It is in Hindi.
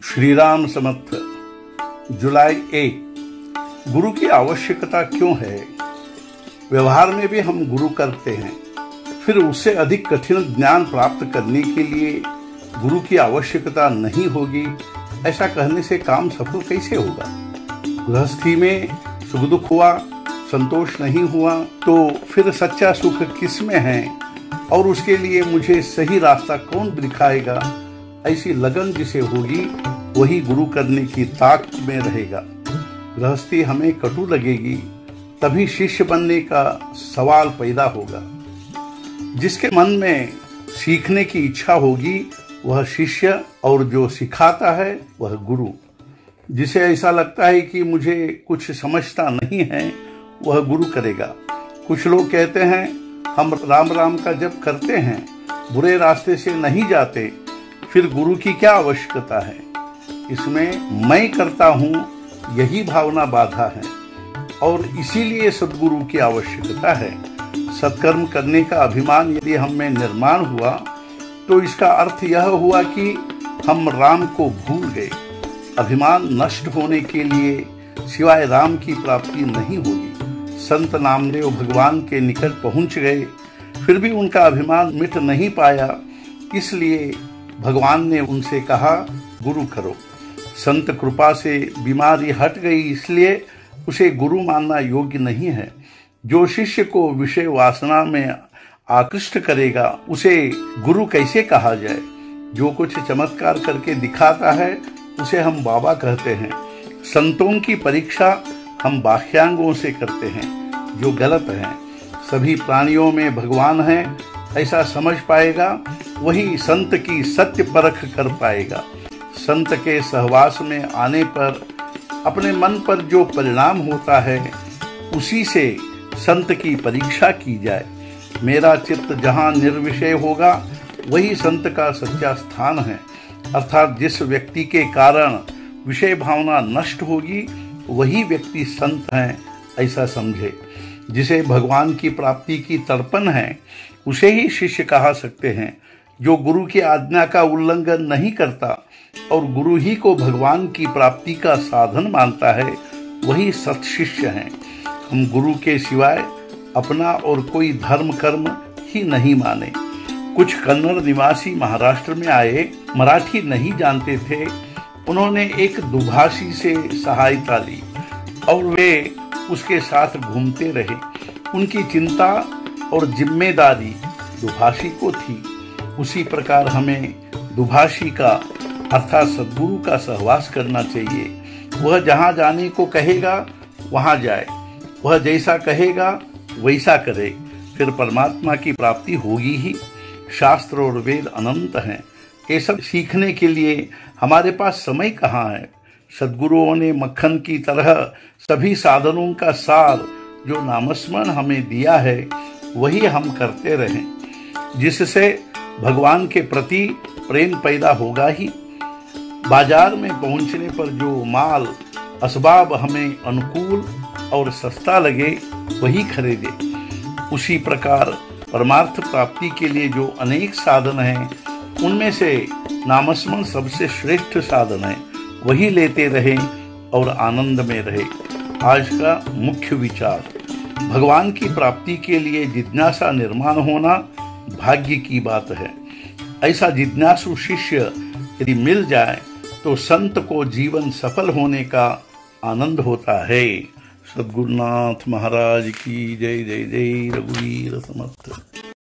श्री राम समर्थ। जुलाई 1। गुरु की आवश्यकता क्यों है? व्यवहार में भी हम गुरु करते हैं, फिर उससे अधिक कठिन ज्ञान प्राप्त करने के लिए गुरु की आवश्यकता नहीं होगी, ऐसा कहने से काम सफल कैसे होगा? गृहस्थी में सुख दुख हुआ, संतोष नहीं हुआ, तो फिर सच्चा सुख किस में है और उसके लिए मुझे सही रास्ता कौन दिखाएगा? ऐसी लगन जिसे होगी वही गुरु करने की ताकत में रहेगा। गृहस्थी हमें कटु लगेगी, तभी शिष्य बनने का सवाल पैदा होगा। जिसके मन में सीखने की इच्छा होगी वह शिष्य, और जो सिखाता है वह गुरु। जिसे ऐसा लगता है कि मुझे कुछ समझता नहीं है वह गुरु करेगा। कुछ लोग कहते हैं हम राम राम का जप करते हैं, बुरे रास्ते से नहीं जाते, फिर गुरु की क्या आवश्यकता है? इसमें मैं करता हूँ यही भावना बाधा है, और इसीलिए सद्गुरु की आवश्यकता है। सत्कर्म करने का अभिमान यदि हम में निर्माण हुआ तो इसका अर्थ यह हुआ कि हम राम को भूल गए। अभिमान नष्ट होने के लिए सिवाय राम की प्राप्ति नहीं होगी। संत नामदेव भगवान के निकट पहुंच गए, फिर भी उनका अभिमान मिट नहीं पाया, इसलिए भगवान ने उनसे कहा गुरु करो। संत कृपा से बीमारी हट गई, इसलिए उसे गुरु मानना योग्य नहीं है। जो शिष्य को विषय वासना में आकृष्ट करेगा उसे गुरु कैसे कहा जाए? जो कुछ चमत्कार करके दिखाता है उसे हम बाबा कहते हैं। संतों की परीक्षा हम बाह्यांगों से करते हैं, जो गलत है। सभी प्राणियों में भगवान है ऐसा समझ पाएगा वही संत की सत्य परख कर पाएगा। संत के सहवास में आने पर अपने मन पर जो परिणाम होता है उसी से संत की परीक्षा की जाए। मेरा चित्त जहाँ निर्विषय होगा वही संत का सच्चा स्थान है। अर्थात जिस व्यक्ति के कारण विषय भावना नष्ट होगी वही व्यक्ति संत है ऐसा समझे। जिसे भगवान की प्राप्ति की तड़पन है उसे ही शिष्य कहा सकते हैं। जो गुरु की आज्ञा का उल्लंघन नहीं करता और गुरु ही को भगवान की प्राप्ति का साधन मानता है वही सत्शिष्य है। हम गुरु के सिवाय अपना और कोई धर्म कर्म ही नहीं माने। कुछ कन्नड़ निवासी महाराष्ट्र में आए, मराठी नहीं जानते थे। उन्होंने एक दुभाषी से सहायता ली और वे उसके साथ घूमते रहे। उनकी चिंता और जिम्मेदारी दुभाषी को थी। उसी प्रकार हमें दुभाषी का अर्थात सद्गुरु का सहवास करना चाहिए। वह जहाँ जाने को कहेगा वहाँ जाए, वह जैसा कहेगा वैसा करे, फिर परमात्मा की प्राप्ति होगी ही। शास्त्र और वेद अनंत हैं, ये सब सीखने के लिए हमारे पास समय कहाँ है? सद्गुरुओं ने मक्खन की तरह सभी साधनों का सार जो नामस्मरण हमें दिया है वही हम करते रहें, जिससे भगवान के प्रति प्रेम पैदा होगा ही। बाजार में पहुंचने पर जो माल असबाब हमें अनुकूल और सस्ता लगे वही खरीदे। उसी प्रकार परमार्थ प्राप्ति के लिए जो अनेक साधन हैं उनमें से नामस्मरण सबसे श्रेष्ठ साधन है, वही लेते रहें और आनंद में रहे। आज का मुख्य विचार, भगवान की प्राप्ति के लिए जिज्ञासा निर्माण होना भाग्य की बात है। ऐसा जिज्ञासु शिष्य यदि मिल जाए तो संत को जीवन सफल होने का आनंद होता है। सद्गुरुनाथ महाराज की जय। जय जय रघुवीर समर्थ।